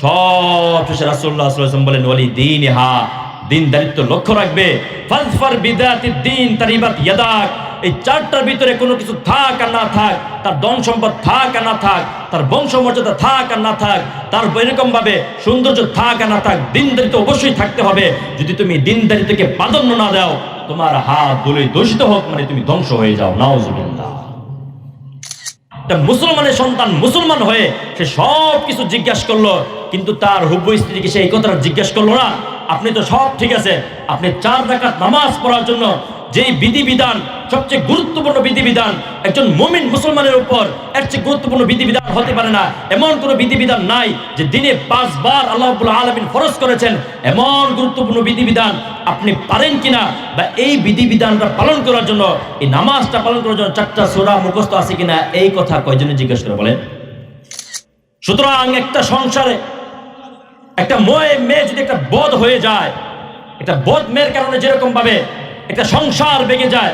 সব শেষে রাসূলুল্লাহ সাল্লাল্লাহু আলাইহি ওয়াসাল্লাম বলেন ওয়ালি দীনহা, দিনদারিত্ব লক্ষ্য রাখবে। ফাজফার বিদাতিদ দ্বীন তারিবাত ইয়াদাক, এই চারটার ভিতরে কোনো কিছু থাক আর না থাক, তার ধন সম্পদ থাক আর না থাক, তার বংশমর্যাদা থাক আর না থাক, তার এরকম ভাবে সৌন্দর্য থাক আর না থাক, দিনদারিত্ব অবশ্যই থাকতে হবে। যদি তুমি দিনদারিত্বকে প্রাধান্য না দাও, তোমার হাত দুলে দূষিত হোক, মানে তুমি ধ্বংস হয়ে যাও। নাউজুবিল্লাহ। একটা মুসলমানের সন্তান মুসলমান হয়ে সে সব কিছু জিজ্ঞাসা করলো, কিন্তু তার হুব্বু স্ত্রীকে সে এই কথাটা জিজ্ঞাসা করলো না। আপনি তো সব ঠিক আছে, আপনি 4 রাকাত নামাজ পড়ার জন্য যেই বিধিবিধান, সবচেয়ে গুরুত্বপূর্ণ বিধিবিধান একজন মুমিন মুসলমানের উপর, এর চেয়ে গুরুত্বপূর্ণ বিধিবিধান হতে পারে না। এমন কোনো বিধিবিধান নাই যে দিনে 5 বার আল্লাহ রাব্বুল আলামিন ফরজ করেছেন, এমন গুরুত্বপূর্ণ বিধিবিধান আপনি পারেন কিনা, বা এই বিধিবিধানটা পালন করার জন্য, এই নামাজটা পালন করার জন্য 4টা সূরা মুখস্থ আছে কিনা, এই কথা কয়জনে জিজ্ঞেস করে বলেন? সুতরাং একটা সংসারে একটা মেয়ে যদি একটা বদ হয়ে যায়, একটা বদ মেয়ের কারণে যেরকম ভাবে একটা সংসার ভেঙে যায়,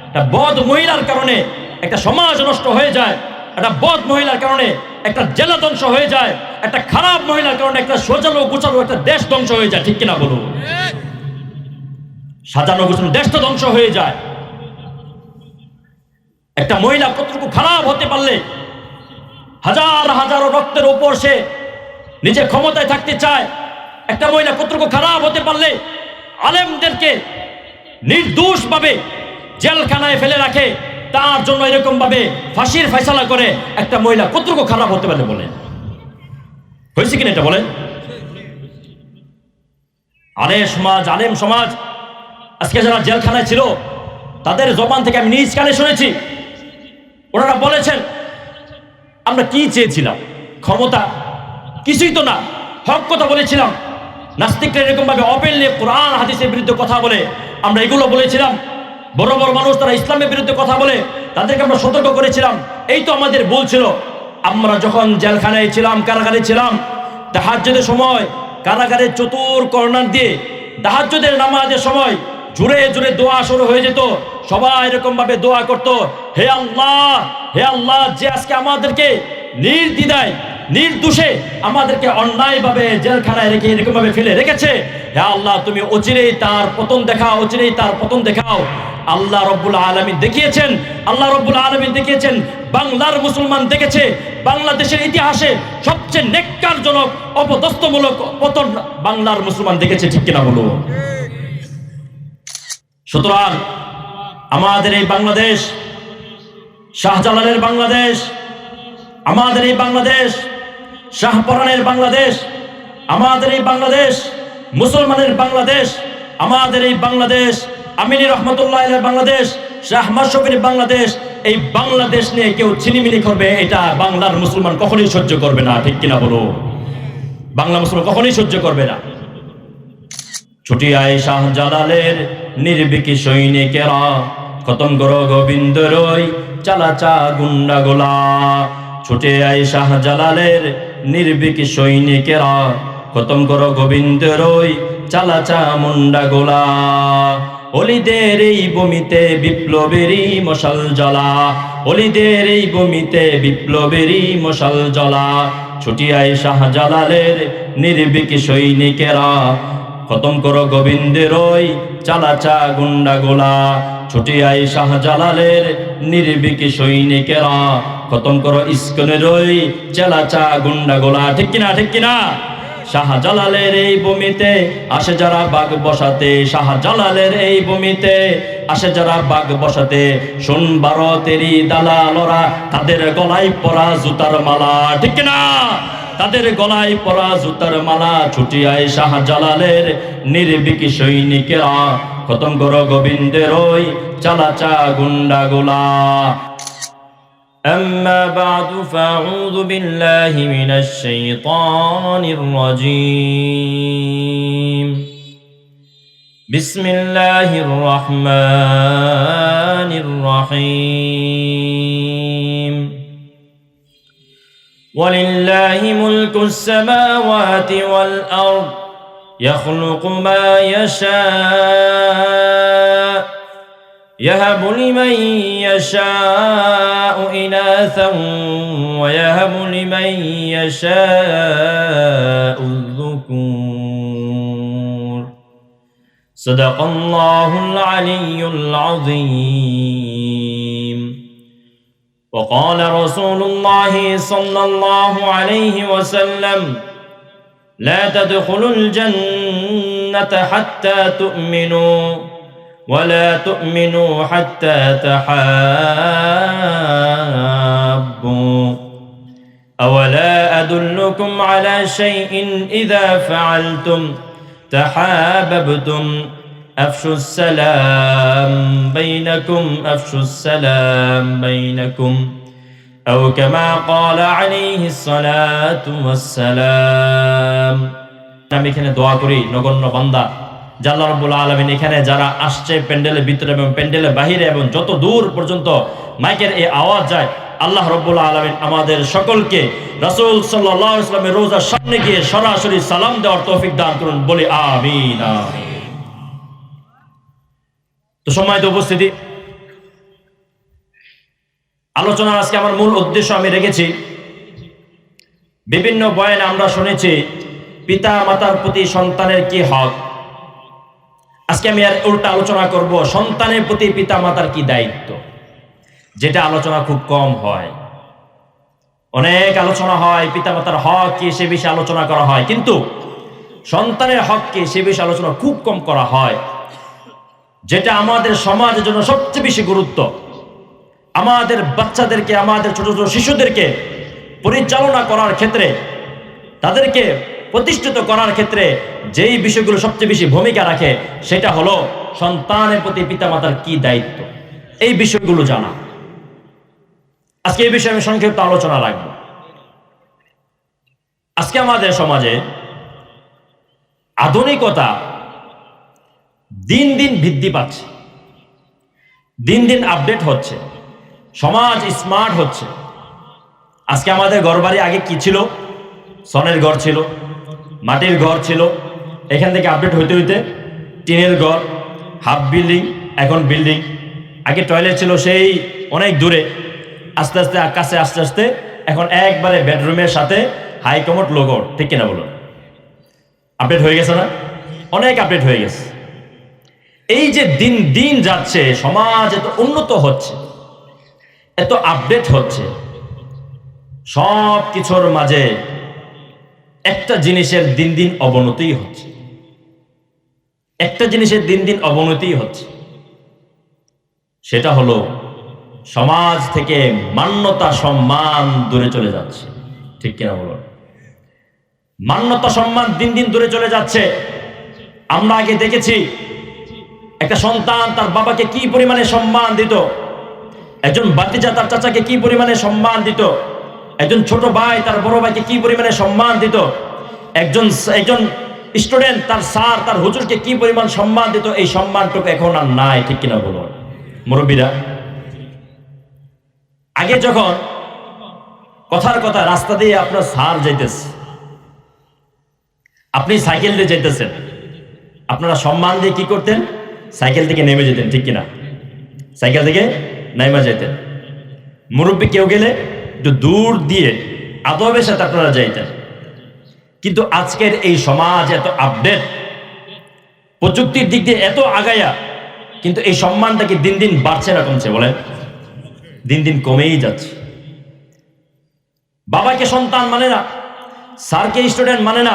একটা বদ মহিলার কারণে একটা সমাজ নষ্ট হয়ে যায়, একটা বদ মহিলার কারণে একটা জেলা ধ্বংস হয়ে যায়, একটা খারাপ মহিলার কারণে একটা সোজালো গুছালো একটা দেশ ধ্বংস হয়ে যায়। ঠিক কিনা বলুন? সাজানো গুছানো দেশটা ধ্বংস হয়ে যায়। একটা মহিলা কতটুকু খারাপ হতে পারলে হাজার হাজারো রক্তের উপর সে নিজে ক্ষমতায় থাকতে চায়, একটা মহিলা কতটুকু খারাপ হতে পারলে আলেমদেরকে নির্দোষ ভাবে জেলখানায় ফেলে রাখে, তার জন্য এরকম ভাবে ফাঁসির ফয়সালা করে, একটা মহিলা কতটুকু খারাপ হতে পারে বলেন? হয়েছে কিনা এটা বলেন? আলেম সমাজ আজকে যারা জেলখানায় ছিল, তাদের জবান থেকে আমি নিজ কানে শুনেছি, ওনারা বলেছেন আমরা কি চেয়েছিলাম? ক্ষমতা? কিছুই তো না, হক কথা বলেছিলাম। নাস্তিকরা এরকম ভাবে ওপেনলি কোরআন হাদিসের বিরুদ্ধে কথা বলে, আমরা এগুলো বলেছিলাম। বড় বড় মানুষ তারা ইসলামের বিরুদ্ধে কথা বলে, তাদেরকে আমরা সতর্ক করেছিলাম। এই তো আমাদের ভুল ছিল। আমরা যখন জেলখানায় ছিলাম, কারাগারে ছিলাম, তাহাজ্জুদের সময় কারাগারের চতুর কর্নার দিয়ে তাহাজ্জুদের নামাজের সময় জোরে জোরে দোয়া শুরু হয়ে যেত। সবাই এরকম ভাবে দোয়া করত, হে আল্লাহ, যে আজকে আমাদেরকে নির্দ্বিধায় নির্দোষে আমাদেরকে অন্যায়ভাবে জেলখানায় রেখে এরকম ভাবে ফেলে রেখেছে, হে আল্লাহ তুমি অচিরেই তার পতন দেখাও। আল্লাহ রাব্বুল আলামিন দেখিয়েছেন, বাংলার মুসলমান দেখেছে, বাংলাদেশের ইতিহাসে সবচেয়ে নেককারজনক অপদস্থমূলক পতন বাংলার মুসলমান দেখেছে। ঠিক কিনা বলো? সুতরাং আমাদের এই বাংলাদেশ, শাহজালালের বাংলাদেশ, আমাদের এই বাংলাদেশ, শাহপরানের বাংলাদেশ, আমাদের এই বাংলাদেশ, মুসলমানের বাংলাদেশ, আমাদের এই বাংলাদেশ, আমিনী রহমতুল্লাহের বাংলাদেশ, শাহ আহমদ শফীর বাংলাদেশ, এই বাংলাদেশ নিয়ে কেউ ছিনিমিনি করবে, এটা বাংলার মুসলমান কখনোই সহ্য করবে না। ঠিক কিনা বলো? বাংলা মুসলমান কখনোই সহ্য করবে না। ছুটি আয় শাহজালালের নির্ভীক সৈনিকেরা, খতম করো গোবিন্দ রই চালাচা গুন্ডা গোলা। ছুটে আয় শাহজালালের নির্ভীক সৈনিকেরা, খতম করো গোবিন্দ রই চালাচা মুন্ডা গোলা। অলিদের এই ভূমিতে বিপ্লবেরই মশাল জ্বলা, অলিদের এই ভূমিতে বিপ্লবেরই মশাল জ্বলা। ছুটি আয় শাহজালালের নির্ভীক সৈনিকেরা, খতম করো গোবিন্দের ওই চালাচা গুন্ডা গোলা। ছুটি আই শাহজালালের নির্ভীক সৈনিকেরা, খতম করো ইস্কনের ওই চালাচা গুন্ডা গোলা। ঠিক কিনা? শাহজালালের এই ভূমিতে আসে যারা বাঘ বসাতে, শাহজালালের এই ভূমিতে আসে যারা বাঘ বসাতে, শোন ভারতেরই দালালরা, তাদের গলায় পরা জুতার মালা। ঠিক কিনা? তাদের গলায় পরা জুতার মালা। ছুটি আয় শাহজালালের নির্ভীক সৈনিকেরা, খতম করো গোবিন্দের ওই চালাচা গুন্ডা গোলা। أما بعد فأعوذ بالله من الشيطان الرجيم. بسم الله الرحمن الرحيم. ولله ملك السماوات والأرض يخلق ما يشاء يهب لمن يشاء إناثا ويهب لمن يشاء সাদাকাল্লাহুল আলিয়্যুল আযীম। وقال رسول الله صلى الله عليه وسلم لا تدخلوا الجنة حتى تؤمنوا ولا تؤمنوا حتى تحابوا أولا أدلكم على شيء إذا فعلتم تحاببتم أفشوا السلام بينكم أفشوا السلام بينكم أو كما قال عليه الصلاة والسلام। আমি এখানে দোয়া করি নগণ্য বান্দা যে আল্লাহ রাব্বুল আলামিন এখানে যারা আসছে প্যান্ডেলের ভিতরে এবং প্যান্ডেলের বাহিরে এবং যত দূর পর্যন্ত মাইকের এই আওয়াজ যায়, আল্লাহ রাব্বুল আলামিন আমাদের সকলকে রাসূল সাল্লাল্লাহু আলাইহি ওয়াসাল্লামের রোজার সামনে গিয়ে সরাসরি সালাম দেওয়ার তৌফিক দান করুন, বলি আমিন আমিন। তো সম্মানিত উপস্থিতি, আলোচনার আজকে আমার মূল উদ্দেশ্য আমি রেখেছি, বিভিন্ন বয়ানে আমরা শুনেছি পিতা মাতার প্রতি সন্তানের কি হক। আজকে আমি আর উল্টা আলোচনা করব সন্তানের প্রতি পিতা মাতার কি দায়িত্ব, যেটা আলোচনা খুব কম হয়। অনেক আলোচনা হয় পিতা মাতার হক কি সে বিষয়ে আলোচনা করা হয়, কিন্তু সন্তানের হক কি সে বিষয়ে আলোচনা খুব কম করা হয়, যেটা আমাদের সমাজের জন্য সবচেয়ে বেশি গুরুত্ব। আমাদের বাচ্চাদেরকে, আমাদের ছোট ছোট শিশুদেরকে পরিচালনা করার ক্ষেত্রে, তাদেরকে প্রতিষ্ঠিত করার ক্ষেত্রে যেই বিষয়গুলো সবচেয়ে বেশি ভূমিকা রাখে সেটা হলো সন্তানের প্রতি পিতামাতার কি দায়িত্ব, এই বিষয়গুলো জানা। আজকে এই বিষয়ে আমি সংক্ষিপ্ত আলোচনা রাখবো। আজকে আমাদের সমাজে আধুনিকতা দিন দিন বৃদ্ধি পাচ্ছে, দিন দিন আপডেট হচ্ছে, সমাজ স্মার্ট হচ্ছে। আজকে আমাদের ঘরবাড়ি আগে কি ছিল? সনের ঘর ছিল, মাটির ঘর ছিল, এখান থেকে আপডেট হইতে হইতে টিনের ঘর, হাফ বিল্ডিং, এখন বিল্ডিং। আগে টয়লেট ছিল সেই অনেক দূরে, আস্তে আস্তে কাছে আস্তে আস্তে এখন একবারে বেডরুমের সাথে হাই কমোড লো কমোড, ঠিক কিনা বলুন? আপডেট হয়ে গেছে না? অনেক আপডেট হয়ে গেছে। এই যে দিন দিন যাচ্ছে, সমাজ এত উন্নত হচ্ছে, এত আপডেট হচ্ছে, সব কিছুর মাঝে একটা জিনিসের দিন দিন অবনতি হচ্ছে, একটা জিনিসের দিন দিন অবনতি হচ্ছে। সেটা হলো সমাজ থেকে মান্যতা সম্মান দূরে চলে যাচ্ছে, ঠিক কিনা বলুন? মান্যতা সম্মান দিন দিন দূরে চলে যাচ্ছে। আমরা আগে দেখেছি একটা সন্তান তার বাবাকে কি পরিমাণে সম্মান দিত, একজন ভাতিজা তার চাচাকে কি পরিমাণে সম্মান দিত, একজন ছোট ভাই তার বড় ভাইকে কি পরিমাণে সম্মান দিত, একজন স্টুডেন্ট তার স্যার তার হুজুরকে কি পরিমাণ সম্মান দিত। এই সম্মানটুকু এখন আর নাই, ঠিক কিনা বলুন মুরব্বীরা? আগে যখন কথার কথা রাস্তা দিয়ে আপনার স্যার যাইতেছে, আপনি সাইকেল দিয়ে যাইতেছেন, আপনারা সম্মান দিয়ে কি করতেন? সাইকেল থেকে নেমে যেতেন, ঠিক কিনা? সাইকেল থেকে নেমে যেতেন। মুরব্বী কেউ গেলে একটু দূর দিয়ে আদবের সাথে আপনারা যাইতেন। কিন্তু আজকের এই সমাজ এত আপডেট, প্রযুক্তির দিক দিয়ে এত আগায়া, কিন্তু এই সম্মানটা কি দিন দিন বাড়ছে না কমছে? বলেন, দিন দিন কমেই যাচ্ছে। বাবাকে সন্তান মানে না, স্যারকে স্টুডেন্ট মানে না,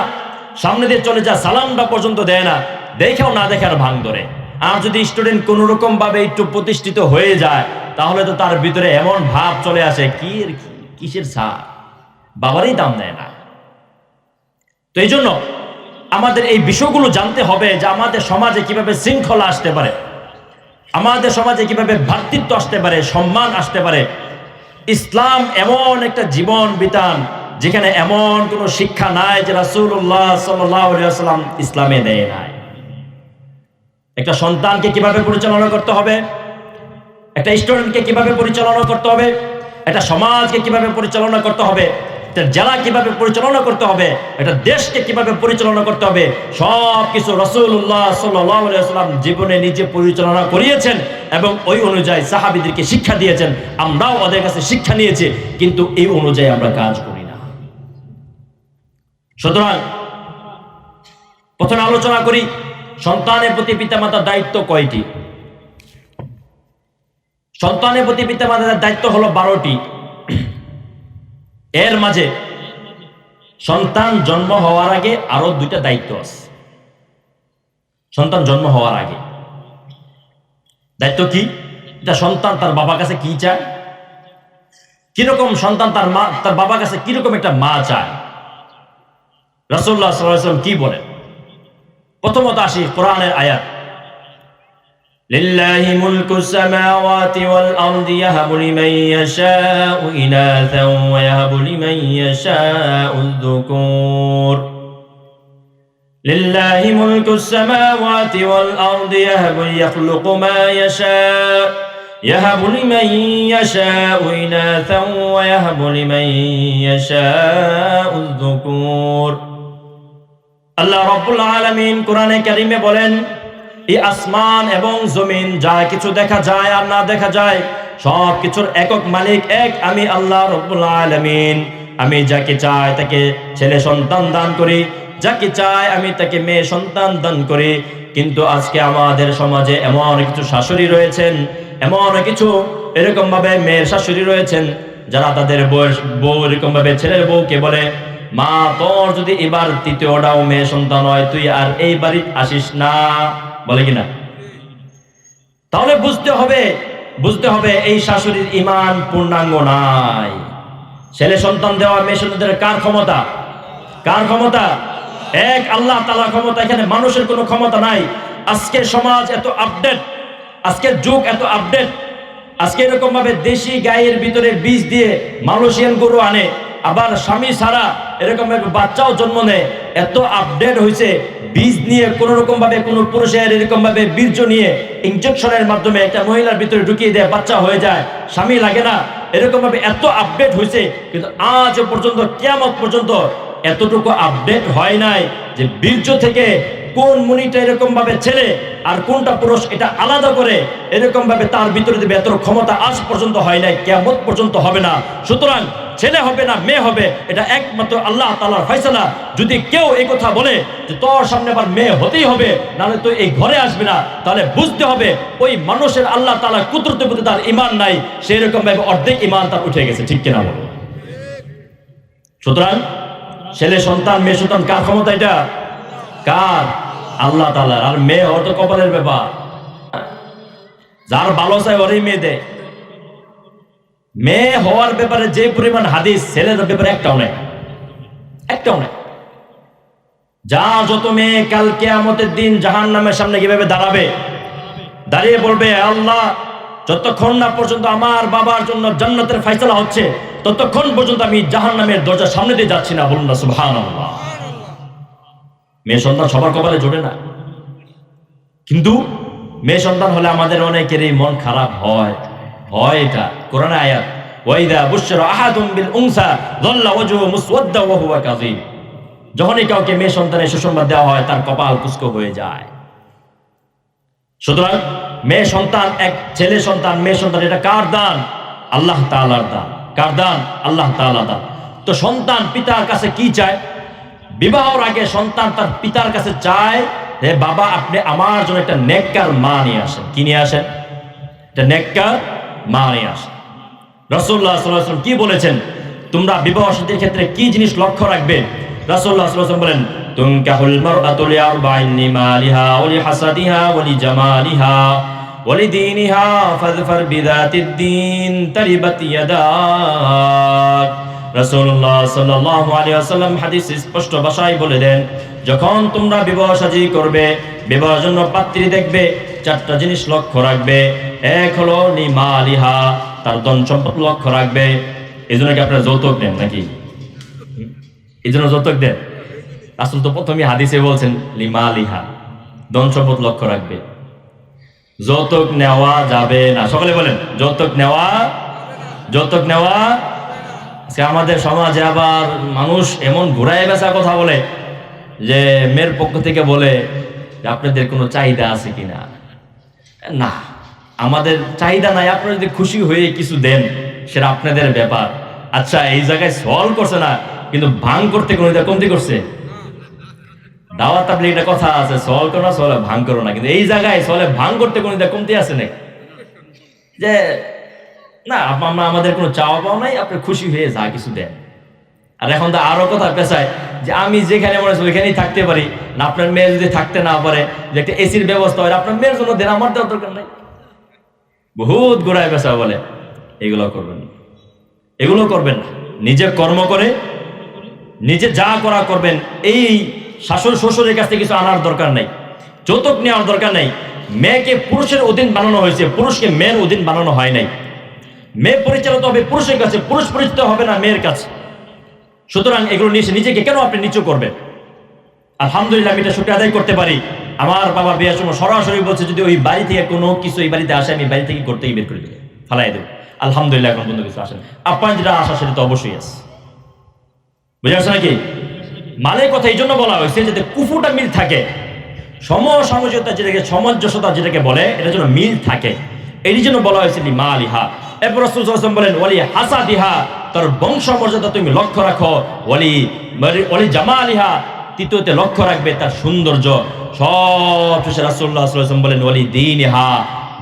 সামনে দিয়ে চলে যা সালামটা পর্যন্ত দেয় না, দেখেও না দেখার ভাঙ ধরে। আর যদি স্টুডেন্ট কোন রকম ভাবে একটু প্রতিষ্ঠিত হয়ে যায়, তাহলে তো তার ভিতরে এমন ভাব চলে আসে, কিসের স্যার, বাবারই দাম দেয় না। তো এই জন্য আমাদের এই বিষয়গুলো জানতে হবে যে আমাদের সমাজে কিভাবে শৃঙ্খলা আসতে পারে, আমাদের সমাজে কিভাবে ভ্রাতৃত্ব আসতে পারে, সম্মান আসতে পারে। ইসলাম এমন একটা জীবন বিধান যেখানে এমন কোনো শিক্ষা নাই যে রাসূলুল্লাহ সাল্লাল্লাহু আলাইহি ওয়াসাল্লাম ইসলামে দেয় নাই। একটা সন্তানকে কিভাবে পরিচালনা করতে হবে, একটা স্টুডেন্টকে কিভাবে পরিচালনা করতে হবে, একটা সমাজকে কিভাবে পরিচালনা করতে হবে, একটা জেলা কিভাবে পরিচালনা করতে হবে, একটা দেশকে কিভাবে পরিচালনা করতে হবে, সব কিছু রাসূলুল্লাহ সাল্লাল্লাহু আলাইহি ওয়াসাল্লাম জীবনে নিজে পরিচালনা করিয়েছেন এবং ওই অনুযায়ী সাহাবীদেরকে শিক্ষা দিয়েছেন। আমরাও ওদের কাছে শিক্ষা নিয়েছি, কিন্তু এই অনুযায়ী আমরা কাজ করি না। সুতরাং প্রথমে আলোচনা করি সন্তানের প্রতি পিতামাতার দায়িত্ব কয়টি? সন্তানের প্রতি পিতামাতার দায়িত্ব হলো 12টি। এর মাঝে সন্তান জন্ম হওয়ার আগে আরো 2টা দায়িত্ব আছে। সন্তান জন্ম হওয়ার আগে দায়িত্ব কি? এটা সন্তান তার বাবার কাছে কি চায়, কিরকম সন্তান তার বাবার কাছে কিরকম একটা মা চায়, রাসূলুল্লাহ সাল্লাল্লাহু আলাইহি ওয়াসাল্লাম কি বলেন? প্রথমত আসি কোরআনের আয়াত, লিল্লাহি মুলকুস সামাওয়াতি ওয়াল আরদি ইয়াহাবু লিমান ইয়াশাউ ইনাসা ওয়া ইয়াহাবু লিমান ইয়াশাউ যুকুর। লিল্লাহি মুলকুস সামাওয়াতি ওয়াল আরদি ইয়াখলুকু মা ইয়াশাউ ইয়াহাবু লিমান ইয়াশাউ ইনাসা ওয়া ইয়াহাবু লিমান ইয়াশাউ যুকুর। আল্লাহ রাব্বুল আলামিন কোরআনে কারীমে বলেন, এই আসমান এবং জমিন যা কিছু দেখা যায় আর না দেখা যায় সব কিছুর একক মালিক এক আমি আল্লাহ রাব্বুল আলামিন। আমি যাকে চাই তাকে ছেলে সন্তান দান করি, যাকে চাই আমি তাকে মেয়ে সন্তান দান করি। কিন্তু আজকে আমাদের সমাজে এমন কিছু শাশুড়ি রয়েছেন, এমন কিছু এরকম ভাবে মেয়ের শাশুড়ি রয়েছেন যারা তাদের বউ এরকম ভাবে ছেলের বউকে বলে, মা তোর যদি এবার 3য়টাও মেয়ে সন্তান হয় তুই আর এই বাড়ি আসিস না, বলে কিনা? তাহলে বুঝতে হবে এই শাশুড়ির ঈমান পূর্ণাঙ্গ নাই। ছেলে সন্তান দেওয়া মেয়ে সন্তান দেওয়ার কার ক্ষমতা? কার ক্ষমতা? এক আল্লাহ তাআলার ক্ষমতা। এখানে মানুষের কোনো ক্ষমতা নাই। আজকের সমাজ এত আপডেট, আজকের যুগ এত আপডেট। আজকে এরকম ভাবে দেশি গায়ের ভিতরে বীজ দিয়ে মালয়েশিয়ান গরু আনে, আবার স্বামী ছাড়া এরকম ভাবে বাচ্চাও জন্ম নেয়। এত আপডেট হয়েছে, বীজ নিয়ে কোন রকম ভাবে কোন পুরুষের এরকম ভাবে বীর্য নিয়ে ইনজেকশনের মাধ্যমে একটা মহিলার ভিতরে ঢুকিয়ে দেয়, বাচ্চা হয়ে যায়, স্বামী লাগে না। এরকম ভাবে এত আপডেট হয়েছে, কিন্তু আজ পর্যন্ত কিয়ামত পর্যন্ত এতটুকু আপডেট হয় নাই যে বীর্য থেকে কোন মুনিটা এরকম ভাবে ছেলে আর কোনটা পুরুষ এটা আলাদা করে এরকম ভাবে তার ভিতরে দেবে, এত ক্ষমতা আজ পর্যন্ত হয় নাই, কিয়ামত পর্যন্ত হবে না। সুতরাং ছেলে হবে না মেয়ে হবে এটা একমাত্র আল্লাহ তাআলার ফয়সালা। যদি কেউ এই কথা বলে যে তোর সামনে আবার মেয়ে হতেই হবে, নাহলে তুই এই ঘরে আসবি না, তাহলে বুঝতে হবে ওই মানুষের আল্লাহ তাআলার কুদরতের প্রতি তার ঈমান নাই, সেই রকম ভাবে অর্ধেক ঈমান তার উঠে গেছে। ঠিক কিনা বলো? সুতরাং ছেলে সন্তান মেয়ে সন্তান কার ক্ষমতা? এটা কার? আল্লাহ তাআলার। আর মেয়ে হওয়া তো কপালের ব্যাপার, যার ভালো চায় ওরই মেয়ে দেয়। মেয়ে হওয়ার ব্যাপারে যে পরিমাণ হাদিস, ছেলের ব্যাপারে একটাও নেই, একটাও নেই। যা যত মেয়ে কাল কিয়ামতের দিন জাহান্নামের সামনে কিভাবে দাঁড়াবে, দাঁড়িয়ে বলবে, আল্লাহ যতক্ষণ না পর্যন্ত আমার বাবার জন্য জান্নাতের ফয়সালা হচ্ছে ততক্ষণ পর্যন্ত আমি জাহান্নামের দরজার সামনে দিয়ে যাচ্ছি না। বলুন না সুবহানাল্লাহ। মেয়ে সন্তান সবার কপালে জোটে না, কিন্তু মেয়ে সন্তান হলে আমাদের অনেকেরই মন খারাপ হয়। এটা কোরআন আয়াত, ওয়াইদা বুশরা আহাদুম বিল উনসা যাল্লা ওয়াজহু মুসওয়াদ্দা ওয়া হুয়া কাযীম। যখনই কাউকে মেয়ে সন্তানের সুসংবাদ দেওয়া হয় তার কপাল কুঁচকো হয়ে যায়। সুতরাং মেয়ে সন্তান এক, ছেলে সন্তান মেয়ে সন্তান এটা কার দান? আল্লাহ তাআলার দান। কার দান? আল্লাহ তাআলার দান। তো সন্তান পিতার কাছে কি চায়? বিবাহের আগে সন্তান তার পিতার কাছে চায় যে বাবা আপনি আমার জন্য একটা নেককার মা নিয়ে আসেন। কি নিয়ে আসেন? একটা নেককার মা নিয়ে আসেন। রাসূলুল্লাহ সাল্লাল্লাহু আলাইহি ওয়াসাল্লাম কি বলেছেন? তোমরা বিবাহ শাদীর ক্ষেত্রে কি জিনিস লক্ষ্য রাখবে? রাসূলুল্লাহ সাল্লাল্লাহু আলাইহি ওয়াসাল্লাম বলেন, তুনকাহুল মারআতু লিআরবাইন লিমালিহা ওয়া লিহাসাদিহা ওয়া লিজামালিহা ওয়া লিদীনিহা ফাযফার বিযাতিদ দ্বীন তারিবাত ইয়াদাক। রাসূলুল্লাহ সাল্লাল্লাহু আলাইহি ওয়াসাল্লাম হাদিস স্পষ্ট ভাষায় বলে দেন, যখন তোমরা বিবাহ শাদী করবে, বিবাহের জন্য পাত্রী দেখবে, 4টা জিনিস লক্ষ্য রাখবে। এক হলো লিমালিহা, তার ধন সম্পদ লক্ষ্য রাখবে। এই জন্য কি আপনারা যৌতুক দেন নাকি? এই জন্য যৌতুক দেন? রাসূল তো প্রথমে হাদিসে বলছেন লিমালিহা, ধন সম্পদ লক্ষ্য রাখবে। যৌতুক নেওয়া যাবে না। সকলে বলেন যৌতুক নেওয়া। আমাদের সমাজে আবার মানুষ এমন ঘুরায় বেচা কথা বলে যে মেয়ের পক্ষ থেকে বলে যে আপনাদের কোনো চাহিদা আছে কিনা। না, আমাদের চাহিদা নাই, আপনারা যদি খুশি হয়ে কিছু দেন সেটা আপনাদের ব্যাপার। আচ্ছা, এই জায়গায় সল করছে না, কিন্তু ভাঙ করতে কোনো কমতি করছে? দাওয়াত তাবলীগ একটা কথা আছে, সওয়াল করো না সওয়ালে ভাঙ করো না, কিন্তু এই জায়গায় সওয়ালে ভাঙ করতে কোনো কমতি আছে নাকি? যে না আমরা আমাদের কোনো চাওয়া পাওয়া নাই, আপনি খুশি হয়ে যা কিছু দেন। আর এখন তো আরো কথা পেশায় যে আমি যেখানে মনে হচ্ছে ওইখানেই থাকতে পারি না, আপনার মেয়ে যদি থাকতে না পারে যে একটা এসির ব্যবস্থা হয় আপনার মেয়ের জন্য দেন, আমার দেওয়ার দরকার নাই। বহুত গোড়ায় পেশা বলে এগুলো করবেন না, এগুলো করবেন না। নিজে কর্ম করে নিজে যা করা করবেন। এই শাশুড় শ্বশুরের কাছ থেকে কিছু আনার দরকার নাই, যৌতুক নেওয়ার দরকার নাই। মেয়েকে পুরুষের অধীন বানানো হয়েছে, পুরুষকে মেয়ের অধীন বানানো হয় নাই। মেয়ে পরিচালিত হবে পুরুষের কাছে, পুরুষ পরিচিত হবে না মেয়ের কাছে। সুতরাং এগুলো নিয়ে নিজেকে কেন আপনি নিচু করবেন? আলহামদুলিল্লাহ আমি এটা শুকরিয়া আদায় করতে পারি। আমার বাবা বিয়ের সময় সরাসরি বলছে যদি ওই বাড়ি থেকে কোনো কিছু এই বাড়িতে আসে আমি বাড়ি থেকে করতেই বের করে দেবো, ফালাই দেবো। আলহামদুলিল্লাহ এখন পর্যন্ত কিছু আসেন। আপনার যেটা আসা সেটা তো অবশ্যই আছে, বুঝে আসছে নাকি? মালের কথা এই জন্য বলা হয়েছে যাতে কুফুটা মিল থাকে, সমসাময়িকতা যেটাকে সামঞ্জস্যতা যেটাকে বলে এটা যেন মিল থাকে, এই জন্য বলা হয়েছে মালিহা। এরপর রাসূল সাল্লাল্লাহু আলাইহি ওয়াসাল্লাম বলেন ওয়ালি হাসাদিহা, তার বংশ মর্যাদা তুমি লক্ষ্য রাখো। ওয়ালি জামালিহা, তৃতীয়তে লক্ষ্য রাখবে তার সৌন্দর্য। সবশেষে রাসূলুল্লাহ সাল্লাল্লাহু আলাইহি ওয়াসাল্লাম বলেন ওয়ালি দীনিহা,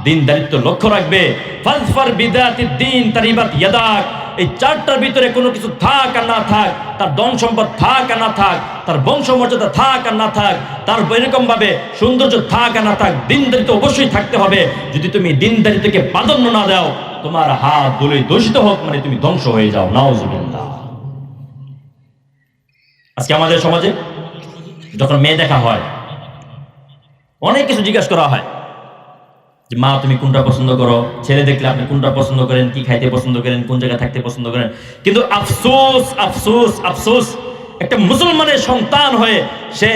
দিনদারিত্ব লক্ষ্য রাখবে। ফাজফার বিদাতিদ দ্বীন তারিবাত ইয়াদাক, এই চারটার ভিতরে কোনো কিছু থাক আর না থাক, তার ধন সম্পদ থাক আর না থাক, তার বংশ মর্যাদা থাক আর না থাক, তার এরকম ভাবে সৌন্দর্য থাক আর না থাক, দিনদারিত্ব অবশ্যই থাকতে হবে। যদি তুমি দিনদারিত্বকে প্রাধান্য না দাও, তোমার হাত ধুলে দূষিত হোক, মানে তুমি ধ্বংস হয়ে যাও। নাউজুবিল্লাহ। আজকে আমাদের সমাজে যখন মেয়ে দেখা হয় অনেক কিছু জিজ্ঞাসা করা হয় যে মা তুমি কোনটা পছন্দ করো, ছেলে দেখলে আপনি কোনটা পছন্দ করেন, কি খাইতে পছন্দ করেন, কোন জায়গায় থাকতে পছন্দ করেন। কিন্তু আফসোস আফসোস আফসোস, একটা মুসলমানের সন্তান হয়ে সে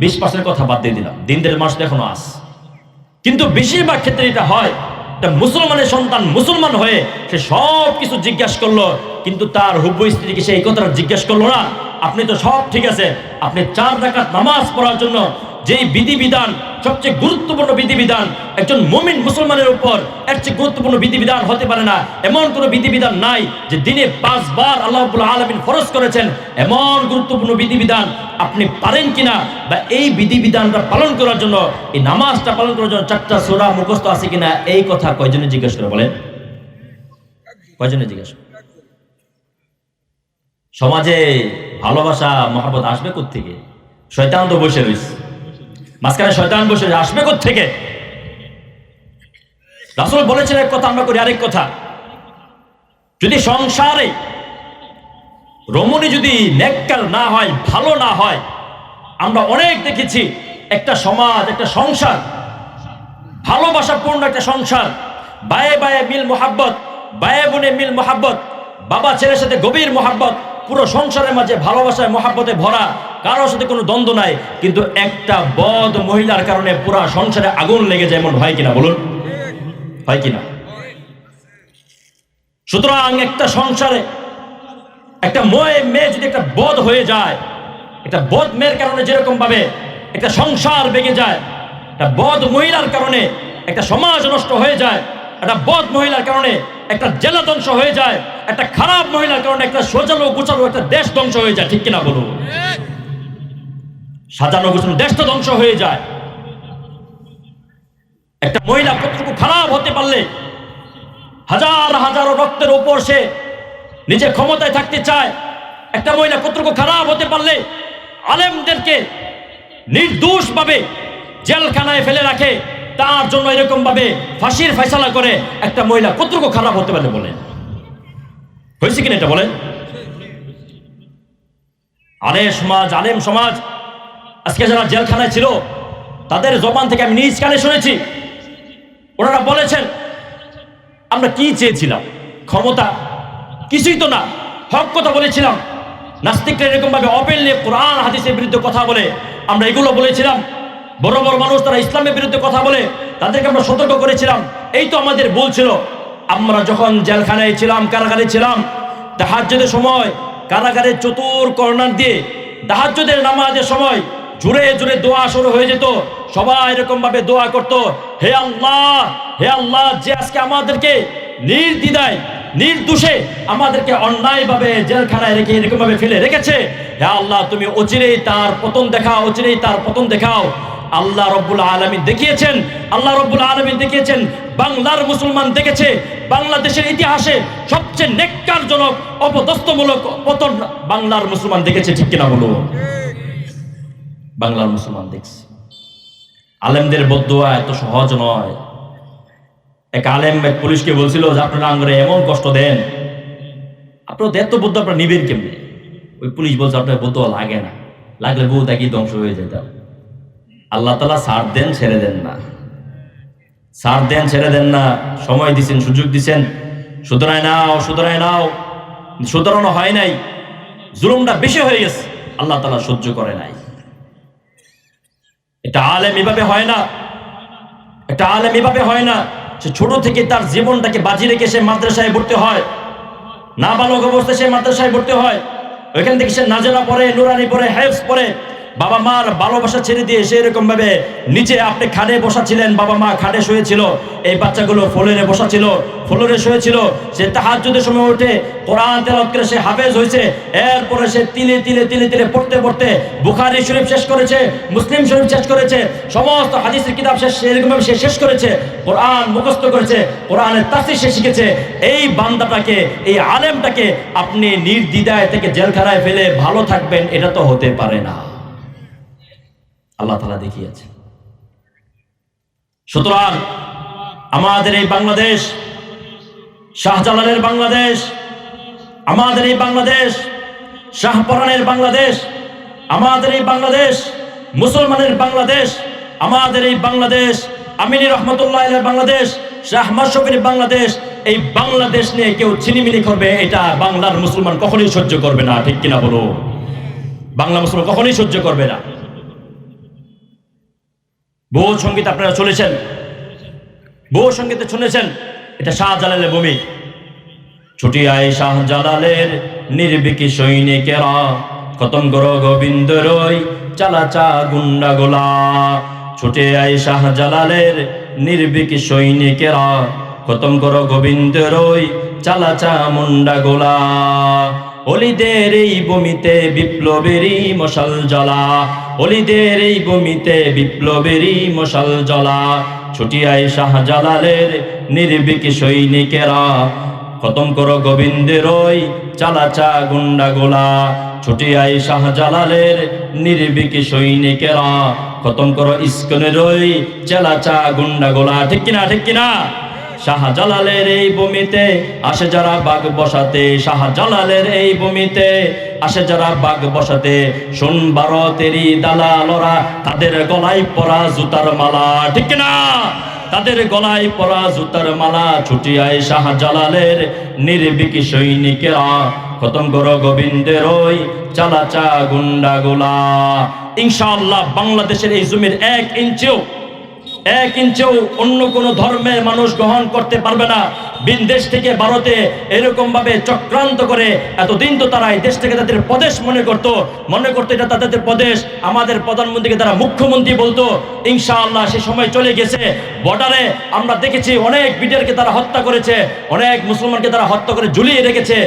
20% কথা বাদ দিয়ে দিলাম, দিনদের মানুষ এখনো আস, কিন্তু বেশিরভাগ ক্ষেত্রে এটা হয় একটা মুসলমানের সন্তান মুসলমান হয়ে সে সব কিছু জিজ্ঞাসা করলো, কিন্তু তার হুব্বু স্ত্রীকে সে এই কথাটা জিজ্ঞাসা করলো না। আপনি তো সব ঠিক আছে, আপনি 4 রাকাত নামাজ পড়ার জন্য যেই বিধিবিধান সবচেয়ে গুরুত্বপূর্ণ বিধিবিধান একজন মুমিন মুসলমানের উপর, এর চেয়ে গুরুত্বপূর্ণ বিধিবিধান হতে পারে না। এমন কোনো বিধিবিধান নাই যে দিনে 5 বার আল্লাহ রাব্বুল আলামিন ফরজ করেছেন, এমন গুরুত্বপূর্ণ বিধিবিধান আপনি পারেন কিনা, বা এই বিধিবিধানটা পালন করার জন্য, এই নামাজটা পালন করার জন্য 4টা সূরা মুখস্থ আছে কিনা, এই কথা কয়জনে জিজ্ঞাসা করে বলেন? কয়জনে জিজ্ঞাসা? সমাজে ভালোবাসা মহব্বত আসবে কোত্থেকে? শয়তান তো বসে রয়েছে মাঝখানে, শয়তান বসে আসবে কোত্থেকে? রাসূল বলেছেন এক কথা, আমরা করি আরেক কথা। যদি সংসারে রমণী যদি নেককার না হয়, ভালো না হয়, আমরা অনেক দেখেছি একটা সমাজ, একটা সংসার ভালোবাসাপূর্ণ একটা সংসার, বায়ে বায়ে মিল মোহাব্বত, বায়ে বোনে মিল মোহাব্বত, বাবা ছেলের সাথে গভীর মোহাব্বত, পুরো সংসারের মাঝে ভালোবাসায় মোহাব্বতে ভরা, কারোর সাথে কোনো দ্বন্দ্ব নাই। কিন্তু একটা বদ মহিলার কারণে পুরো সংসারে আগুন লেগে যায়, এমন হয় কিনা বলুন? হয় কিনা? সুতরাং একটা সংসারে একটা মেয়ে যদি একটা বদ হয়ে যায়, একটা বদ মেয়ের কারণে যেরকম ভাবে একটা সংসার ভেঙে যায়, একটা বদ মহিলার কারণে একটা সমাজ নষ্ট হয়ে যায়, একটা বদ মহিলার কারণে একটা জেলা ধ্বংস হয়ে যায়, একটা খারাপ মহিলার কারণে একটা সোজালো গুছালো একটা দেশ ধ্বংস হয়ে যায়। ঠিক কিনা বলুন? সাজানো গোছানো দেশটা ধ্বংস হয়ে যায়। একটা মহিলা কতটুকু খারাপ হতে পারলে হাজার হাজারো রক্তের উপর সে নিজে ক্ষমতায় থাকতে চায়, একটা মহিলা কতটুকু খারাপ হতে পারলে আলেমদেরকে নির্দোষ ভাবে জেলখানায় ফেলে রাখে, তার জন্য এরকম ভাবে ফাঁসির ফয়সালা করে, একটা মহিলা কতটুকু খারাপ হতে পারে বলেন? হয়েছে কিনা এটা বলেন? আলেম সমাজ আজকে যারা জেলখানায় ছিল তাদের জবান থেকে আমি নিজ কানে শুনেছি, ওনারা বলেছেন আমরা কি চেয়েছিলাম? ক্ষমতা? কিছুই তো না, হক কথা বলেছিলাম। নাস্তিকরা এরকম ভাবে ওপেনলি কোরআন হাদিসের বিরুদ্ধে কথা বলে, আমরা এগুলো বলেছিলাম। বড় বড় মানুষ তারা ইসলামের বিরুদ্ধে কথা বলে, তাদেরকে আমরা সতর্ক করেছিলাম। এই তো আমাদের ভুল ছিল। আমরা যখন জেলখানায় ছিলাম, কারাগারে ছিলাম, তাহাজ্জুদের সময় কারাগারের চতুর কর্নার দিয়ে তাহাজ্জুদের নামাজের সময় জুড়ে জুড়ে দোয়া শুরু হয়ে যেত। সবাই এরকম ভাবে দোয়া করত, হে আল্লাহ, হে আল্লাহ, যে আজকে আমাদেরকে নির্দ্বিধায় নির্দোষে আমাদেরকে অন্যায়ভাবে জেলখানায় রেখে এরকম ভাবে ফেলে রেখেছে। হে আল্লাহ, তুমি অচিরেই তার পতন দেখাও, অচিরেই তার পতন দেখাও। আল্লাহ রব্বুল আলামিন দেখিয়েছেন, আল্লাহ রব্বুল আলামিন দেখিয়েছেন, বাংলার মুসলমান দেখেছে বাংলাদেশের ইতিহাসে সবচেয়ে নেক্কারজনক অপদস্থমূলক পতন বাংলার মুসলমান দেখেছে। ঠিক কিনা বলো? বাংলার মুসলমান দেখছে। আলেমদের বদদুয়া এত সহজ নয়। এক আলেম এক পুলিশকে বলছিল যে আপনারা আঙ্গুরে এমন কষ্ট দেন, আপনার এত বদদুয়া আপনারা নিবেন কেমনে? ওই পুলিশ বলছে আপনার বদদুয়া লাগে না, লাগলে বহুত একই ধ্বংস হয়ে যেত। আল্লাহ তাআলা ছাড় দেন, ছেড়ে দেন না, ছাড় দেন, ছেড়ে দেন না। সময় দিচ্ছেন, সুযোগ দিচ্ছেন, শুধরায় নাও, শুধরায় নাও। শুধরানো হয় নাই, জুলুমটা বেশি হয়ে গেছে, আল্লাহ তাআলা সহ্য করে নাই। এটা আলেম এভাবে হয় না, এটা আলেম এভাবে হয় না। সে ছোট থেকে তার জীবনটাকে বাজি রেখে সে মাদ্রাসায় ভর্তি হয়, নাবালক অবস্থায় সে মাদ্রাসায় ভর্তি হয়, ওইখান থেকে সে নাজেরা পড়ে, নুরানি পড়ে, হেফজ পড়ে। বাবা মার ভালোবাসা ছেড়ে দিয়ে সে এরকম ভাবে নিচে, আপনি খাটে বসা ছিলেন, বাবা মা খাটে শুয়েছিল, এই বাচ্চাগুলো ফ্লোরে বসা ছিল, ফ্লোরে শুয়েছিল। সে তাহাজ্জুদের সময় উঠে কোরআন তেলাওয়াত করে সে হাফেজ হয়েছে। এরপরে সে তিলে তিলে তিলে তিলে পড়তে পড়তে বুখারী শরীফ শেষ করেছে, মুসলিম শরীফ শেষ করেছে, সমস্ত হাদিসের কিতাব এরকম ভাবে সে শেষ করেছে, কোরআন মুখস্থ করেছে, কোরআনের তাফসীর সে শিখেছে। এই বান্দাটাকে, এই আলেমটাকে আপনি নির্দ্বিধায় থেকে জেলখানায় ফেলে ভালো থাকবেন, এটা তো হতে পারে না। আল্লাহ তাআলা দেখিয়েছে। সুতরাং আমাদের এই বাংলাদেশ, শাহজালালের বাংলাদেশ, আমাদের এই বাংলাদেশ, শাহপরানের বাংলাদেশ, আমাদের এই বাংলাদেশ, মুসলমানের বাংলাদেশ, আমাদের এই বাংলাদেশ, আমিনী রহমতুল্লাহ আলাইহির বাংলাদেশ, শাহ আহমদ শফীর বাংলাদেশ, এই বাংলাদেশ নিয়ে কেউ ছিনিমিনি করবে, এটা বাংলার মুসলমান কখনোই সহ্য করবে না। ঠিক কিনা বলো? বাংলা মুসলমান কখনোই সহ্য করবে না। বহু সঙ্গীত আপনারা শুনেছেন, বহু সঙ্গীতে শুনেছেন, এটা শাহজালালের ভূমি। ছুটি আয় শাহজালালের নির্বিকি সৈনিকেরা, খতম করো গোবিন্দ রই চালাচা গুন্ডা গোলা। ছুটে আয় শাহজালালের নির্বিকি সৈনিকেরা, খতম করো গোবিন্দ রই চালাচা মুন্ডা গোলা। অলিদের এই ভূমিতে বিপ্লবেরই মশাল জ্বলা, অলিদের এই ভূমিতে বিপ্লবেরই মশাল জ্বলা। ছুটিয়ায় শাহজালালের নির্বিকি সৈনিকেরা, খতম করো গোবিন্দের ওই চালাচা গুন্ডা গোলা। ছুটিয়ায় শাহজালালের নির্বিকি সৈনিকেরা, খতম করো ইস্কনের ওই চালাচা গুন্ডা গোলা। ঠিক কিনা? ঠিক কিনা? শাহজালালের এই ভূমিতে আসে যারা বাগ বসাতে, শাহজালালের এই ভূমিতে আসে যারা বাগ বসাতে, শোন ভারতেরই দালালরা তাদের গলায় পরা জুতার মালা। ঠিক না? তাদের গলায় পরা জুতার মালা। ছুটি আয় শাহজালালের নির্বিকি সৈনিকেরা, খতম করো গোবিন্দের ওই চালাচা গুন্ডা গোলা। ইনশাআল্লাহ বাংলাদেশের এই জমির 1 ইঞ্চিও অন্য কোন ধর্মের মানুষ গ্রহণ করতে পারবে না। বিদেশ থেকে ভারতে এরকম ভাবে চক্রান্ত করে এতদিন তো তারা এই দেশ থেকে তাদের প্রদেশ মনে করতো এটা তাদের প্রদেশ। আমাদের প্রধানমন্ত্রীকে তারা মুখ্যমন্ত্রী বলতো। ইনশাআল্লাহ সে সময় চলে গেছে। বর্ডারে আমরা দেখেছি অনেক বিডিআরকে তারা হত্যা করেছে, অনেক মুসলমানকে তারা হত্যা করে ঝুলিয়ে রেখেছে।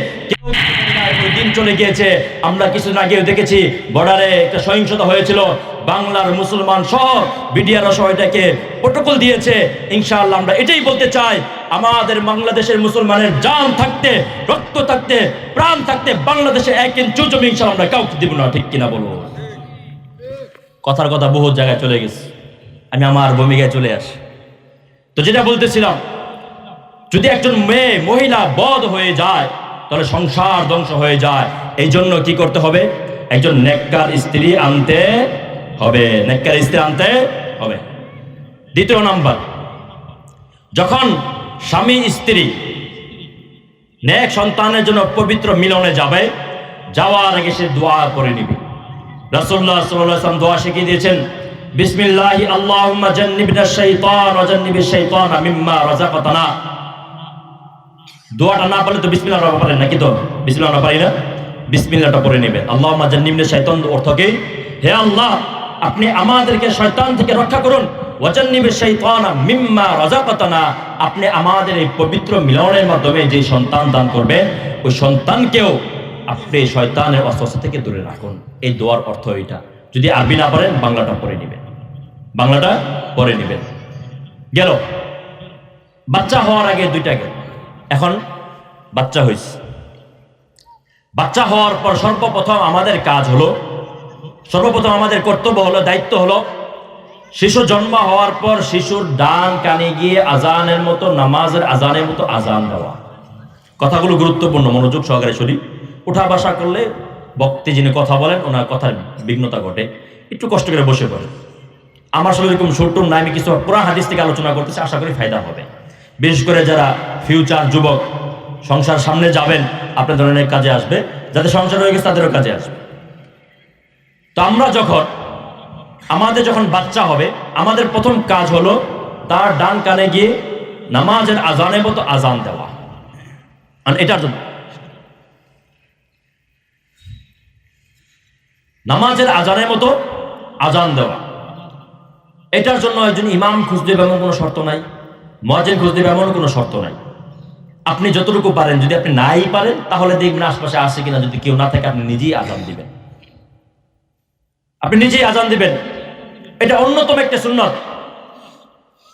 দিন চলে গিয়েছে। আমরা কিছুদিন আগেও দেখেছি বর্ডারে একটা সহিংসতা হয়েছিল, বাংলার মুসলমান সহ বিডিআর সহ এটাকে প্রটোকল দিয়েছে। ইনশাআল্লাহ আমরা এটাই বলতে চাই, আমাদের বাংলাদেশের মুসলমানের জান থাকতে, রক্ত থাকতে, প্রাণ থাকতে বাংলাদেশে 1 ইঞ্চি জমি ইনশাআল্লাহ আমরা কাউকে দিব না। ঠিক কিনা বলো? কথার কথা বহু জায়গায় চলে গেছে, আমি আমার ভূমিকায় চলে আসি। তো যেটা বলতেছিলাম, যদি একজন মহিলা বধ হয়ে যায় তাহলে সংসার ধ্বংস হয়ে যায়। এই জন্য কি করতে হবে? একজন নেককার স্ত্রী আনতে হবে, নেককার স্ত্রী আনতে হবে। দ্বিতীয় নাম্বার, যখন স্বামী স্ত্রী নেক সন্তানের জন্য পবিত্র মিলনে যাবে, যাওয়ার আগে সে দোয়া করে নিবে। রাসূলুল্লাহ সাল্লাল্লাহু আলাইহি ওয়াসাল্লাম দোয়া শিখিয়ে দিয়েছেন, বিসমিল্লাহি আল্লাহুম্মা জান্নিবনাশ শাইতান ওয়া জান্নিবিশ শাইতানা মিম্মা রাযাকাতানা। দোয়াটা না বলে তো বিসমিল্লাহ পড়া পারেন নাকি? তো বিসমিল্লাহ না পারি না, বিসমিল্লাহটা পড়ে নেবেন। আল্লাহুম্মা জান্নিবনাশ শাইতান অর্থ কি? হে আল্লাহ, আপনি আমাদেরকে শয়তান থেকে রক্ষা করুন, ওয়াজান্নিবিশ শাইতানা মিম্মা রাযাকাতানা, আপনি আমাদের এই পবিত্র মিলনের মাধ্যমে যে সন্তান দান করবেন ওই সন্তানকেও আপনি শয়তানের ওয়াসওয়াসা থেকে দূরে রাখুন। এই দোয়ার অর্থ এটা। যদি আরবি না পারেন বাংলাটা পড়ে নেবেন, বাংলাটা পড়ে নেবেন। গেল বাচ্চা হওয়ার আগে দুইটা গেল, এখন বাচ্চা হয়েছে। বাচ্চা হওয়ার পর সর্বপ্রথম আমাদের কাজ হলো, সর্বপ্রথম আমাদের কর্তব্য হলো, দায়িত্ব হলো, শিশু জন্ম হওয়ার পর শিশুর ডান কানে গিয়ে আজানের মতো, নামাজের আজানের মতো আজান দেওয়া। কথাগুলো গুরুত্বপূর্ণ, মনোযোগ সহকারে শুনি। উঠা বসা করলে বক্তা যিনি কথা বলেন ওনার কথার বিঘ্নতা ঘটে, একটু কষ্ট করে বসে পড়ে। আমার আসলে এরকম ছোট্ট নাই, আমি কিছু পুরা হাদিস থেকে আলোচনা করতেছি, আশা করি ফায়দা হবে। বিশেষ করে যারা ফিউচার যুবক, সংসার সামনে যাবেন, আপনার ধরনের কাজে আসবে, যাদের সংসার হয়ে গেছে তাদেরও কাজে আসবে। তো আমরা আমাদের যখন বাচ্চা হবে, আমাদের প্রথম কাজ হলো তার ডান কানে গিয়ে নামাজের আজানের মতো আজান দেওয়া। আর এটার জন্য নামাজের আজানের মতো আজান দেওয়া, এটার জন্য একজন ইমাম খুঁজতে হবে এমন কোনো শর্ত নাই, মুয়াজ্জিন খুঁজতে হবে এমন কোনো শর্ত নাই। আপনি যতটুকু পারেন, যদি আপনি নাই পারেন তাহলে দেখবেন আশপাশে আসে কিনা, যদি কেউ না থাকে আপনি নিজেই আজান দিবেন, আপনি নিজেই আজান দিবেন। এটা অন্যতম একটা সুন্নাত।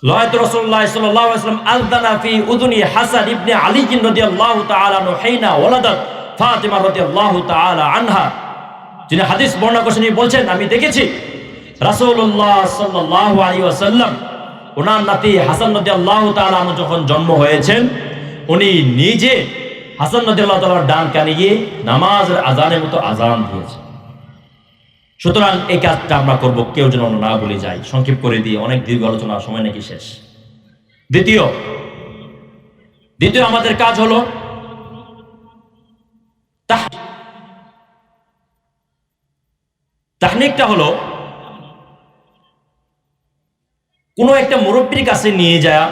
লয়ত রাসূলুল্লাহ সাল্লাল্লাহু আলাইহি ওয়াসাল্লাম আযযানা ফি উযুনি হাসান ইবনে আলী রাদিয়াল্লাহু তাআলা আনহু হিনা ওয়ালাদাত ফাতিমা রাদিয়াল্লাহু তাআলা আনহা, যিনি হাদিস বর্ণনা করেছেন, বলছেন আমি দেখেছি রাসূলুল্লাহ সাল্লাল্লাহু আলাইহি ওয়াসাল্লাম ওনার নাতি হাসান রাদিয়াল্লাহু তাআলা আনহু যখন জন্ম হয়েছেন, উনি নিজে হাসান রাদিয়াল্লাহু তাআলার ডান কানে গিয়ে নামাজের আজানের মতো আজান দিয়েছেন। সুতরাং এই কাজটা আমরা করব, কেউ যেন না ভুলে যায়। সংক্ষেপ করে দিয়ে, অনেক দীর্ঘ আলোচনার সময় নাকি শেষ। দ্বিতীয় আমাদের কাজ হলো তাহনিকটা হলো কোনো একটা মুরব্বীর কাছে নিয়ে যায়,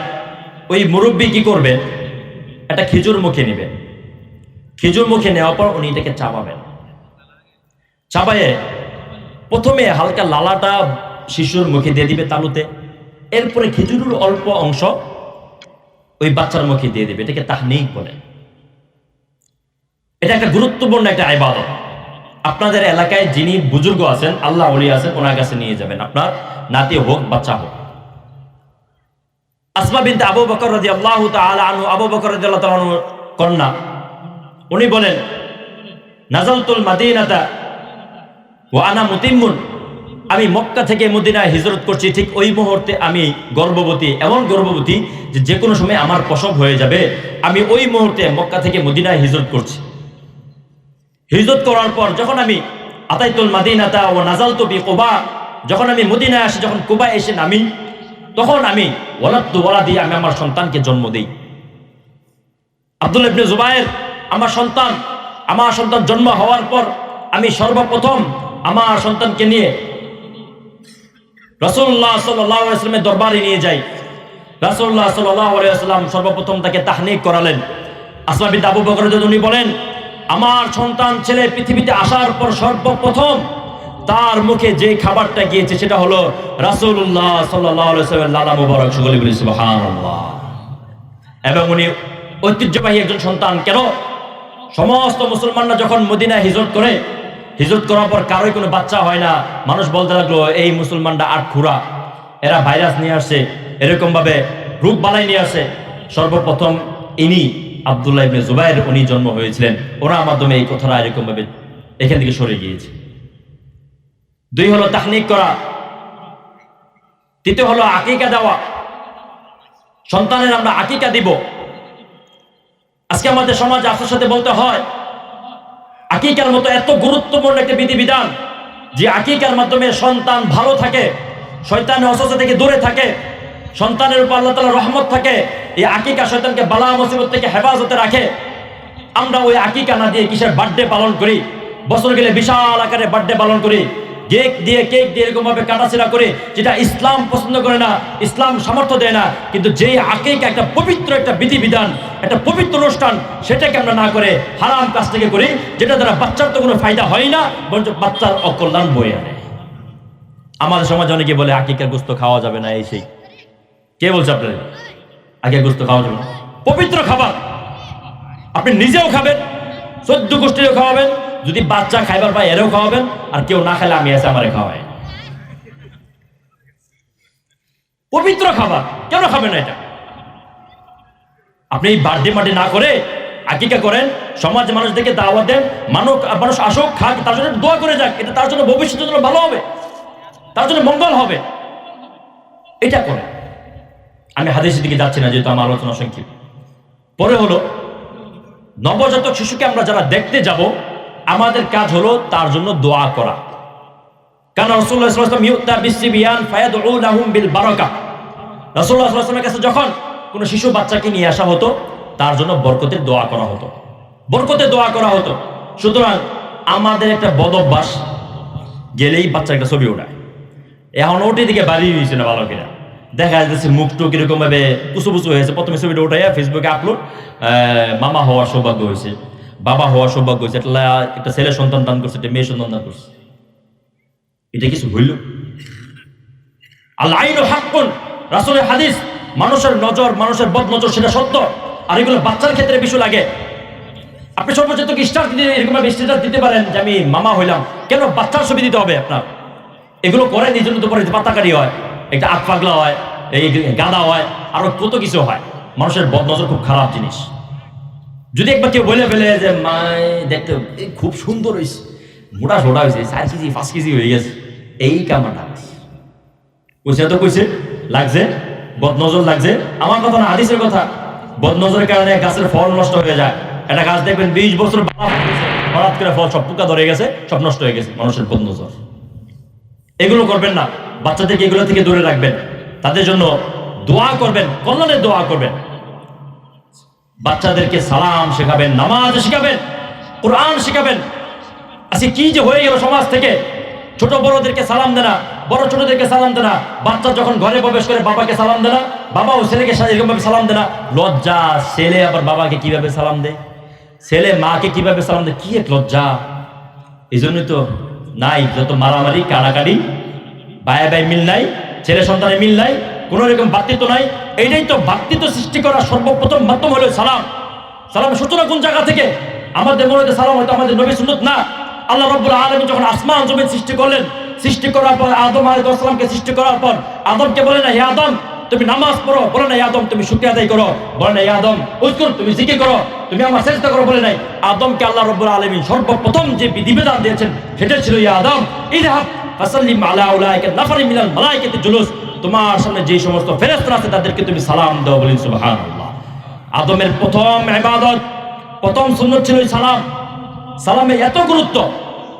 ওই মুরব্বী কি করবেন, একটা খেজুর মুখে নেবেন। খেজুর মুখে নেওয়ার পর উনি এটাকে চাবাবেন। চাবায়ে প্রথমে হালকা লালাটা শিশুর মুখে দিয়ে দিবে তালুতে, এরপরে খেজুরের অল্প অংশ ওই বাচ্চার মুখে দিয়ে দিবে। এটাকে তাহনিক বলে। এটা একটা গুরুত্বপূর্ণ একটা ইবাদত। আপনাদের এলাকায় যিনি বুজুর্গ আছেন, আল্লাহ ওলি আছেন, ওনার কাছে নিয়ে যাবেন, আপনার নাতি হোক বাচ্চা হোক। আসমা বিনতে আবু বকর রাদিয়াল্লাহু তাআলা আনহু, আবু বকর রাদিয়াল্লাহু তাআলা আনহু কন্যা, উনি বলেন নাযালতুল মাদিনাতা ওয়া আনা মুতিম্মুন, আমি মক্কা থেকে মদিনায় হিজরত করছি, ঠিক ওই মুহূর্তে আমি গর্ভবতী, এমন গর্ভবতী যে যে কোনো সময় আমার প্রসব হয়ে যাবে। আমি ওই মুহূর্তে মক্কা থেকে মদিনায় হিজরত করছি। হিজরত করার পর যখন আমি আতাইতুল মাদিনাতা ওয়া নাযালতু বিকুবা, যখন আমি মদিনায় আসি, যখন কুবা এসে নামি, তখন আমি ওয়ালাদতু ওয়ালাদি, আমি আমার সন্তানকে জন্ম দেই। আব্দুল্লাহ ইবনে জুবায়ের আমার সন্তান জন্ম হওয়ার পর আমি সর্বপ্রথম আমার সন্তানকে নিয়ে রাসূলুল্লাহ সাল্লাল্লাহু আলাইহি ওয়াসাল্লামের দরবারে নিয়ে যাই। রাসূলুল্লাহ সাল্লাল্লাহু আলাইহি ওয়াসাল্লাম সর্বপ্রথম তাকে তাহনিক করালেন। আসমা বিনতে আবু বকর উনি বলেন, আমার সন্তান ছেলে পৃথিবীতে আসার পর সর্বপ্রথম তার মুখে যে খাবারটা গিয়েছে সেটা হলো রাসূলুল্লাহ সাল্লাল্লাহু আলাইহি ওয়াসাল্লামের লালা মুবারক। সকলে বলি সুবহানাল্লাহ। এবং উনি ঐতিহ্যবাহী একজন সন্তান। কেন? সমস্ত মুসলমানরা যখন মদিনায় হিজরত করার পর কারোই কোনো বাচ্চা হয় না, মানুষ বলতে লাগলো এই মুসলমানরা আটখুরা, এরা ভাইরাস নিয়ে আসে, এরকম ভাবে রোগ বালাই নিয়ে আসে। সর্বপ্রথম ইনি আব্দুল্লাহ ইবনে জুবায়ের, উনি জন্ম হয়েছিলেন, ওনার মাধ্যমে এই কথাটা এরকম ভাবে এখান থেকে সরে গিয়েছে। দুই হলো তাহনিক করা। তৃতীয় হলো আকিকা দেওয়া। সন্তানের আমরা আকিকা দিব। আজকে আমাদের সমাজে আফসোসের সাথে বলতে হয়, আকিকার মতো এত গুরুত্বপূর্ণ একটা বিধিবিধান, যে আকিকার মাধ্যমে সন্তান ভালো থাকে, শয়তানের ওয়াসওয়াসা থেকে দূরে থাকে, সন্তানের উপর আল্লাহ তাআলার রহমত থাকে। এই আকিকা শয়তানকে বালা মুসিবত থেকে হেফাজতে রাখে। আমরা ওই আকিকা না দিয়ে কিসের বার্থডে পালন করি, বছর গেলে বিশাল আকারে বার্থডে পালন করি, কেক দিয়ে এরকম ভাবে কাটাছেড়া করে, যেটা ইসলাম পছন্দ করে না, ইসলাম সামর্থ্য দেয় না। কিন্তু যেই আকিকা একটা পবিত্র একটা বিধিবিধান, একটা পবিত্র অনুষ্ঠান, সেটাকে আমরা না করে হারাম কাজ থেকে করি, যেটা দ্বারা বাচ্চার তো কোনো ফায়দা হয় না, বরঞ্চ বাচ্চার অকল্যাণ বয়ে আনে। আমাদের সমাজে অনেকে বলে আকিকার গোস্ত খাওয়া যাবে না, এই সেই। কে বলছে আপনার আকিকার গোস্ত খাওয়া যাবে না? পবিত্র খাবার, আপনি নিজেও খাবেন, 14 গোষ্ঠীও খাওয়াবেন, যদি বাচ্চা খাইবার পায় এরও খাওয়াবেন, আর কেউ না খেলে আমি এসে আমারে খাওয়াই। পবিত্র খাবার, কেন খাবেন না এটা? আপনি বার্থডে মার্থডে না করে আকিকা করেন, সমাজে মানুষদেরকে দাওয়াত দেন, মানুষ আসুক খাক, তার জন্য দোয়া করে যাক, এটা তার জন্য ভবিষ্যতের জন্য ভালো হবে, তার জন্য মঙ্গল হবে, এটা করে। আমি হাদিসের দিকে যাচ্ছি না, যেহেতু আমার আলোচনা সংক্ষিপ্ত। পরে হলো নবজাতক শিশুকে আমরা যারা দেখতে যাব, আমাদের কাজ হলো তার জন্য দোয়া করা। কারণ রাসূলুল্লাহ সাল্লাল্লাহু আলাইহি ওয়াসাল্লাম ইউতা বিসবিয়ান ফায়াদউ লাহুম বিল বারাকা, রাসূলুল্লাহ সাল্লাল্লাহু আলাইহি ওয়াসাল্লামের কাছে যখন কোনো শিশু বাচ্চাকে নিয়ে আসা হতো, তার জন্য বরকতের দোয়া করা হতো, বরকতের দোয়া করা হতো। সুতরাং আমাদের একটা বদ অভ্যাস, গেলেই বাচ্চা একটা ছবি ওঠায়। এখন ওটি দিকে বাড়িয়ে দিয়েছে না বালকেরা, দেখা যাচ্ছে মুখটু কিরকম ভাবে পুচু পুচু হয়েছে, প্রথমে ছবিটা উঠাইয়া ফেসবুকে আপলোড, মামা হওয়ার সৌভাগ্য হয়েছে, বাবা হওয়ার সৌভাগ্য হয়েছে, একটা ছেলে সন্তান দান করছে, একটা মেয়ে সন্তান দান করছে। এটা কিছু হইল? আল আইনু হাক্কুন, রাসূলের হাদিস, মানুষের নজর, মানুষের বদ নজর, সেটা সত্য। আর এগুলো বাচ্চার ক্ষেত্রে বিষয় লাগে। আপনি সর্বোচ্চ স্টার দিতে, এরকম ভাবে স্ট্যাটাস দিতে পারেন যে আমি মামা হইলাম, কেন বাচ্চার ছবি দিতে হবে আপনার? এগুলো করেন এই জন্য তো পরে পাতাকারি হয়, একটা আট পাগলা হয়, এই গাঁদা হয়, আরো কত কিছু হয়। মানুষের বদ নজর খুব খারাপ জিনিস। যদি একবার কেউ বলে ফেলে যে মাই দেখতে খুব সুন্দর হয়েছে, মোটা সোটা হয়েছে, 4 কেজি 5 কেজি হয়ে গেছে, এই কামাটা কইছে তো কইছে, লাগছে বদনজর লাগছে। আমার কথা না, হাদিসের কথা। বদনজরের কারণে গাছের ফল নষ্ট হয়ে যায়। একটা গাছ দেখবেন 20 বছর হঠাৎ করে ফল সব পোকা ধরে গেছে, সব নষ্ট হয়ে গেছে, মানুষের বদনজর। এগুলো করবেন না, বাচ্চাদেরকে এগুলো থেকে দূরে রাখবেন, তাদের জন্য দোয়া করবেন, কল্যাণের দোয়া করবেন। বাচ্চাদেরকে সালাম শেখাবেন, নামাজ শেখাবেন, কোরআন শেখাবেন। আজকে কি যে হয়ে গেল সমাজ থেকে, ছোট বড়দেরকে সালাম দেনা, বড় ছোটদেরকে সালাম দেনা, বাচ্চা যখন ঘরে প্রবেশ করে বাবাকে সালাম দেনা, বাবা ও ছেলেকে এরকম ভাবে সালাম দেনা। লজ্জা, ছেলে আবার বাবাকে কিভাবে সালাম দেয়, ছেলে মাকে কিভাবে সালাম দেয়, কি এক লজ্জা। এই জন্যই তো নাই যত মারামারি, কাড়াকাড়ি, ভাই ভাই মিল নাই, ছেলে সন্তানের মিল নাই, কোন রকম ভ্রাতৃত্ব নাই। এইটাই তো ভ্রাতৃত্ব সৃষ্টি করার সর্বপ্রথম মাধ্যম হলো সালাম। সালামের সূচনা কোন জায়গা থেকে? আমাদের মনে হয় সালাম হয়তো আমাদের নবী সুন্নাত না। আল্লাহ রাব্বুল আলামিন যখন আসমান জমিন সৃষ্টি করলেন, সৃষ্টি করার পর আদম আলাইহিস সালামকে সৃষ্টি করার পর আদমকে বলে না, হে আদম তুমি নামাজ পড়ো, বলে না হে আদম তুমি শুকরিয়া আদায় করো, বলে না হে আদম উযকুর তুমি জিকির করো, তুমি আমার সিজদা করো, বলে নাই। আদমকে আল্লাহ রাব্বুল আলামিন সর্বপ্রথম যে বিধিবিধান দিয়েছেন সেটা ছিল ইয়া আদম ইযহাব ফাসাল্লিম আলা উলাইকা নাফারিন মিনাল মালায়েকাতি জুলুস, তোমার সামনে যে সমস্ত ফেরেশতারা আছে তাদেরকে তুমি সালাম দাও, বলেন সুবহানাল্লাহ। আদমের প্রথম ইবাদত, প্রথম সুন্নাত ছিল সালাম। সালামে এত গুরুত্ব,